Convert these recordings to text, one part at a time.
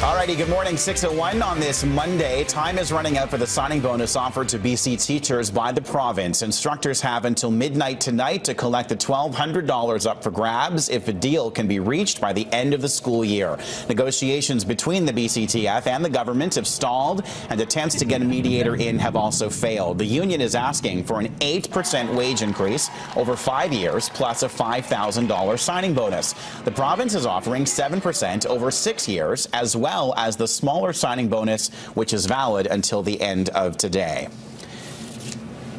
Alrighty, good morning. 6:01 on this Monday. Time is running out for the signing bonus offered to BC teachers by the province. Instructors have until midnight tonight to collect the $1,200 up for grabs if a deal can be reached by the end of the school year. Negotiations between the BCTF and the government have stalled, and attempts to get a mediator in have also failed. The union is asking for an 8% wage increase over 5 years plus a $5,000 signing bonus. The province is offering 7% over 6 years, as well as the smaller signing bonus, which is valid until the end of today.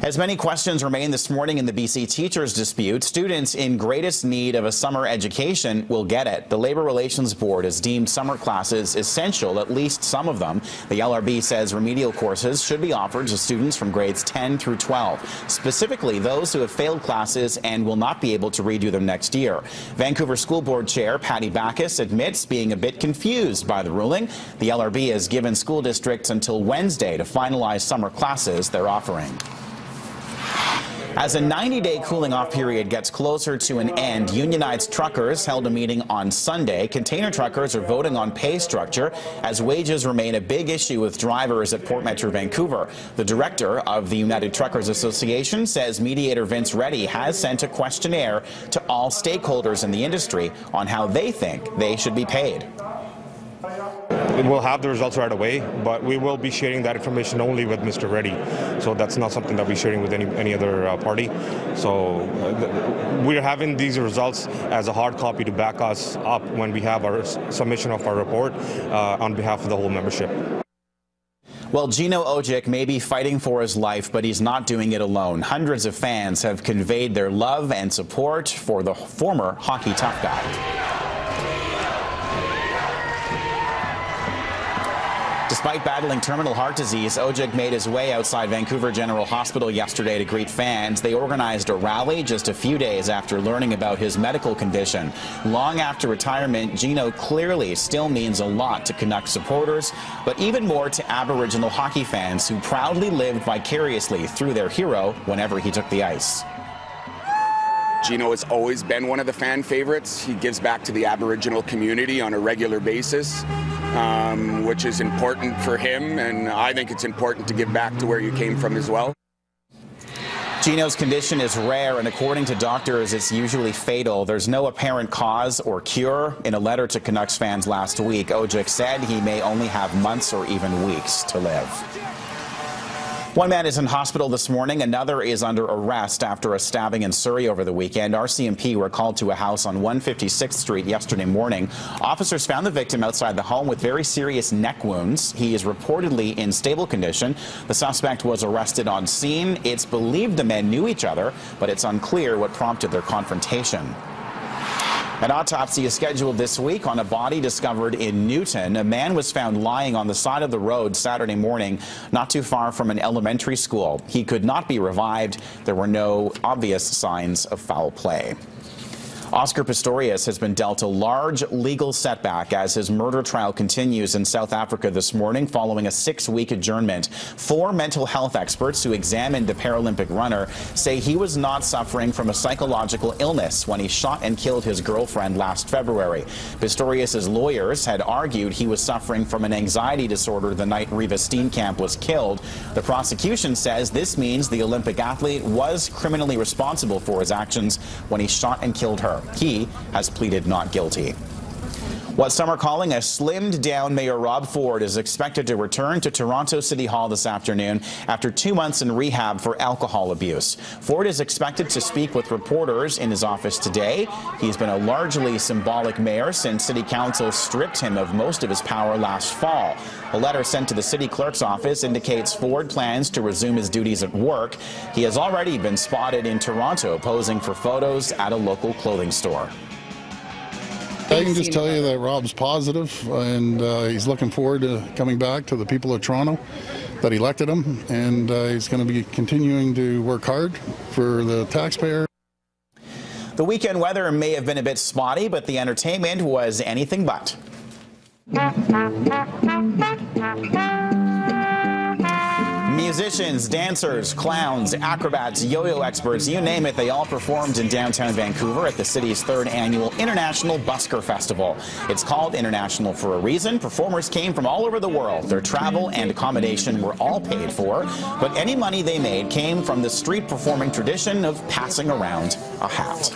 As many questions remain this morning in the BC teachers dispute, students in greatest need of a summer education will get it. The Labour Relations Board has deemed summer classes essential, at least some of them. The LRB says remedial courses should be offered to students from grades 10 through 12, specifically those who have failed classes and will not be able to redo them next year. Vancouver School Board Chair Patty Backus admits being a bit confused by the ruling. The LRB has given school districts until Wednesday to finalize summer classes they're offering. As a 90-day cooling-off period gets closer to an end, unionized truckers held a meeting on Sunday. Container truckers are voting on pay structure as wages remain a big issue with drivers at Port Metro Vancouver. The director of the United Truckers Association says mediator Vince Reddy has sent a questionnaire to all stakeholders in the industry on how they think they should be paid. We'll have the results right away, but we will be sharing that information only with Mr. Reddy. So that's not something that we're sharing with any other party. So we're having these results as a hard copy to back us up when we have our submission of our report on behalf of the whole membership. Well, Gino Odjick may be fighting for his life, but he's not doing it alone. Hundreds of fans have conveyed their love and support for the former hockey tough guy. Despite battling terminal heart disease, Odjick made his way outside Vancouver General Hospital yesterday to greet fans. They organized a rally just a few days after learning about his medical condition. Long after retirement, Gino clearly still means a lot to Canucks supporters, but even more to Aboriginal hockey fans who proudly lived vicariously through their hero whenever he took the ice. Gino has always been one of the fan favorites. He gives back to the Aboriginal community on a regular basis, which is important for him, and I think it's important to give back to where you came from as well. Gino's condition is rare, and according to doctors, it's usually fatal. There's no apparent cause or cure. In a letter to Canucks fans last week, Odjick said he may only have months or even weeks to live. One man is in hospital this morning. Another is under arrest after a stabbing in Surrey over the weekend. RCMP were called to a house on 156th Street yesterday morning. Officers found the victim outside the home with very serious neck wounds. He is reportedly in stable condition. The suspect was arrested on scene. It's believed the men knew each other, but it's unclear what prompted their confrontation. An autopsy is scheduled this week on a body discovered in Newton. A man was found lying on the side of the road Saturday morning, not too far from an elementary school. He could not be revived. There were no obvious signs of foul play. Oscar Pistorius has been dealt a large legal setback as his murder trial continues in South Africa this morning following a 6-week adjournment. 4 mental health experts who examined the Paralympic runner say he was not suffering from a psychological illness when he shot and killed his girlfriend last February. Pistorius' lawyers had argued he was suffering from an anxiety disorder the night Reva Steenkamp was killed. The prosecution says this means the Olympic athlete was criminally responsible for his actions when he shot and killed her. He has pleaded not guilty. What some are calling a slimmed-down Mayor Rob Ford is expected to return to Toronto City Hall this afternoon after 2 months in rehab for alcohol abuse. Ford is expected to speak with reporters in his office today. He's been a largely symbolic mayor since City Council stripped him of most of his power last fall. A letter sent to the city clerk's office indicates Ford plans to resume his duties at work. He has already been spotted in Toronto posing for photos at a local clothing store. I can just tell you that Rob's positive, and he's looking forward to coming back to the people of Toronto that elected him, and he's going to be continuing to work hard for the taxpayer. The weekend weather may have been a bit spotty, but the entertainment was anything but. Musicians, dancers, clowns, acrobats, yo-yo experts, you name it, they all performed in downtown Vancouver at the city's 3rd annual International Busker Festival. It's called International for a reason. Performers came from all over the world. Their travel and accommodation were all paid for, but any money they made came from the street performing tradition of passing around a hat.